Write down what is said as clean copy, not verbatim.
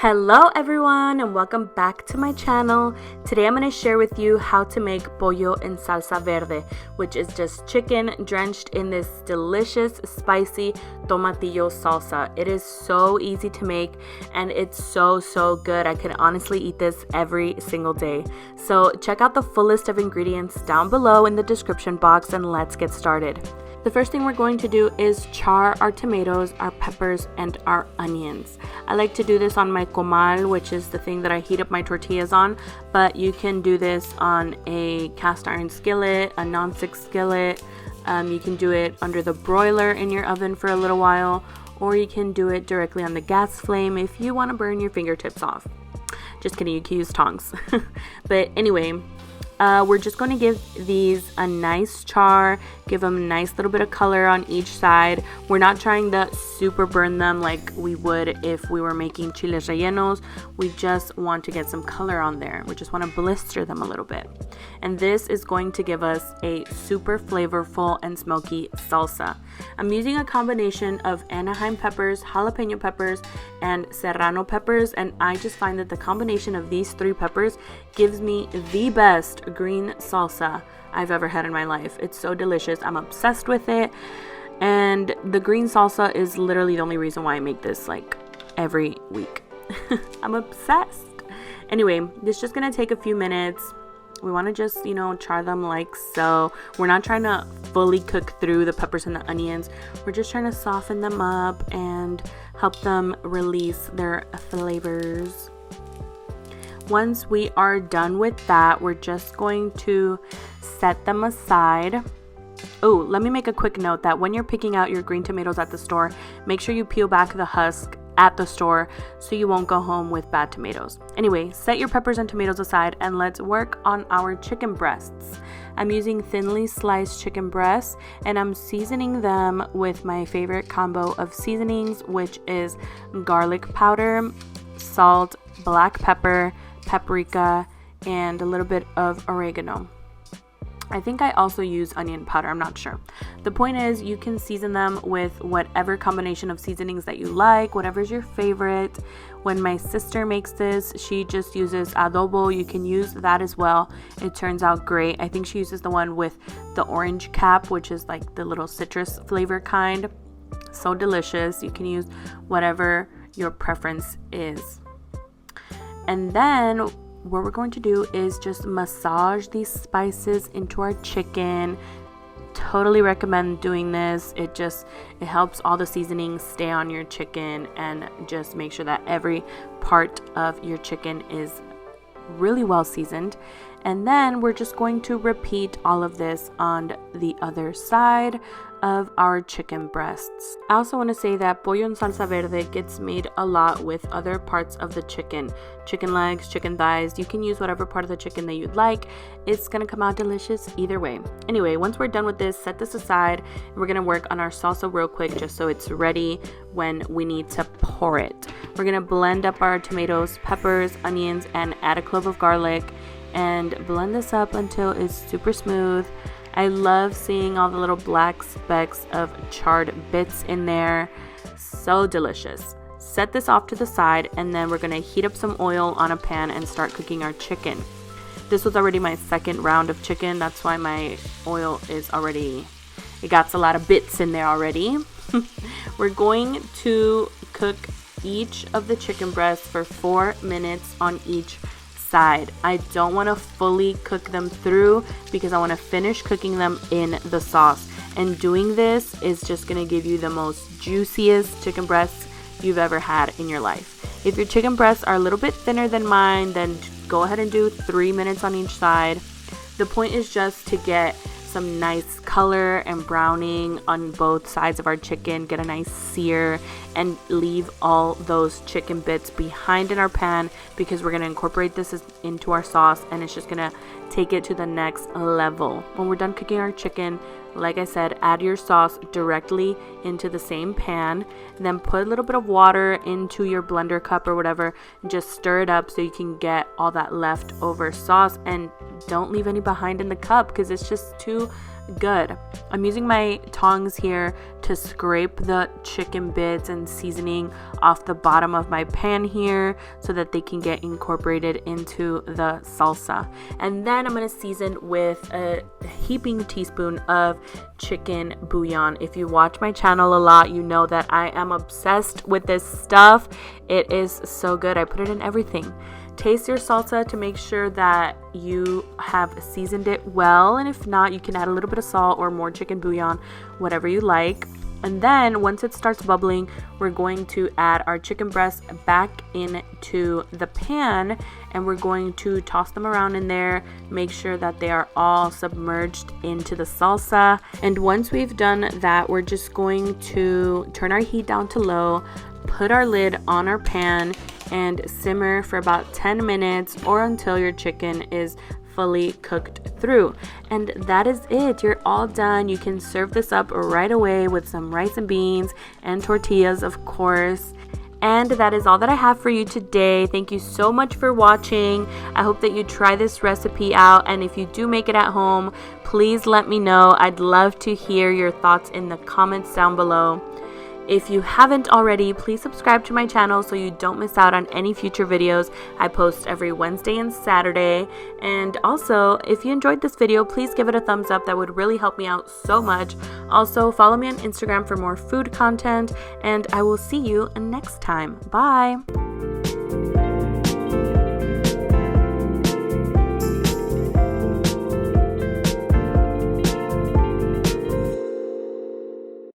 Hello everyone and welcome back to my channel. Today I'm going to share with you how to make pollo en salsa verde, which is just chicken drenched in this delicious spicy tomatillo salsa. It is so easy to make and it's so good. I can honestly eat this every single day. So check out the full list of ingredients down below in the description box and let's get started. The first thing we're going to do is char our tomatoes, our peppers, and our onions. I like to do this on my comal, which is the thing that I heat up my tortillas on, but you can do this on a cast iron skillet, a non-stick skillet. You can do it under the broiler in your oven for a little while, or you can do it directly on the gas flame if you want to burn your fingertips off. Just kidding, you can use tongs. But anyway, we're just going to give these a nice char, give them a nice little bit of color on each side. We're not trying to super burn them like we would if we were making chiles rellenos. We just want to get some color on there. We just want to blister them a little bit. And this is going to give us a super flavorful and smoky salsa. I'm using a combination of anaheim peppers, jalapeño peppers, and serrano peppers, and I just find that the combination of these three peppers gives me the best green salsa I've ever had in my life. It's so delicious. I'm obsessed with it, and the green salsa is literally the only reason why I make this like every week. I'm obsessed. Anyway, this is just gonna take a few minutes. We want to just, char them like so. We're not trying to fully cook through the peppers and the onions. We're just trying to soften them up and help them release their flavors. Once we are done with that, we're just going to set them aside. Oh, let me make a quick note that when you're picking out your green tomatoes at the store, make sure you peel back the husk at the store so you won't go home with bad tomatoes. Anyway, set your peppers and tomatoes aside and let's work on our chicken breasts. I'm using thinly sliced chicken breasts and I'm seasoning them with my favorite combo of seasonings, which is garlic powder, salt, black pepper, paprika, and a little bit of oregano. I think I also use onion powder, I'm not sure. The point is you can season them with whatever combination of seasonings that you like, whatever's your favorite. When my sister makes this, she just uses adobo. You can use that as well. It turns out great. I think she uses the one with the orange cap, which is like the little citrus flavor kind. So delicious. You can use whatever your preference is. And then what we're going to do is just massage these spices into our chicken. Totally recommend doing this. It helps all the seasonings stay on your chicken and just make sure that every part of your chicken is really well seasoned. And then we're just going to repeat all of this on the other side of our chicken breasts. I also want to say that pollo en salsa verde gets made a lot with other parts of the chicken. Chicken legs, chicken thighs, you can use whatever part of the chicken that you'd like. It's gonna come out delicious either way. Anyway, once we're done with this, set this aside. We're gonna work on our salsa real quick just so it's ready when we need to pour it. We're gonna blend up our tomatoes, peppers, onions, and add a clove of garlic and blend this up until it's super smooth. I love seeing all the little black specks of charred bits in there. So delicious. Set this off to the side and then we're going to heat up some oil on a pan and start cooking our chicken. This was already my second round of chicken. That's why my oil is already, it got a lot of bits in there already. We're going to cook each of the chicken breasts for 4 minutes on each side. I don't want to fully cook them through because I want to finish cooking them in the sauce. And doing this is just going to give you the most juiciest chicken breasts you've ever had in your life. If your chicken breasts are a little bit thinner than mine, then go ahead and do 3 minutes on each side. The point is just to get some nice color and browning on both sides of our chicken, get a nice sear, and leave all those chicken bits behind in our pan because we're going to incorporate this into our sauce and it's just going to take it to the next level. When we're done cooking our chicken, like I said, add your sauce directly into the same pan, and then put a little bit of water into your blender cup or whatever and just stir it up so you can get all that leftover sauce, and don't leave any behind in the cup because it's just too good. I'm using my tongs here to scrape the chicken bits and seasoning off the bottom of my pan here so that they can get incorporated into the salsa. And then I'm going to season with a heaping teaspoon of chicken bouillon. If you watch my channel a lot, you know that I am obsessed with this stuff. It is so good. I put it in everything. Taste your salsa to make sure that you have seasoned it well, and if not, you can add a little bit of salt or more chicken bouillon, whatever you like. And then once it starts bubbling, we're going to add our chicken breasts back into the pan, and we're going to toss them around in there, make sure that they are all submerged into the salsa. And once we've done that, we're just going to turn our heat down to low, put our lid on our pan, and simmer for about 10 minutes or until your chicken is fully cooked through. And that is it. You're all done. You can serve this up right away with some rice and beans and tortillas, of course. And that is all that I have for you today. Thank you so much for watching. I hope that you try this recipe out, and if you do make it at home, please let me know. I'd love to hear your thoughts in the comments down below. If you haven't already, please subscribe to my channel so you don't miss out on any future videos. I post every Wednesday and Saturday. And also, if you enjoyed this video, please give it a thumbs up. That would really help me out so much. Also, follow me on Instagram for more food content, and I will see you next time. Bye!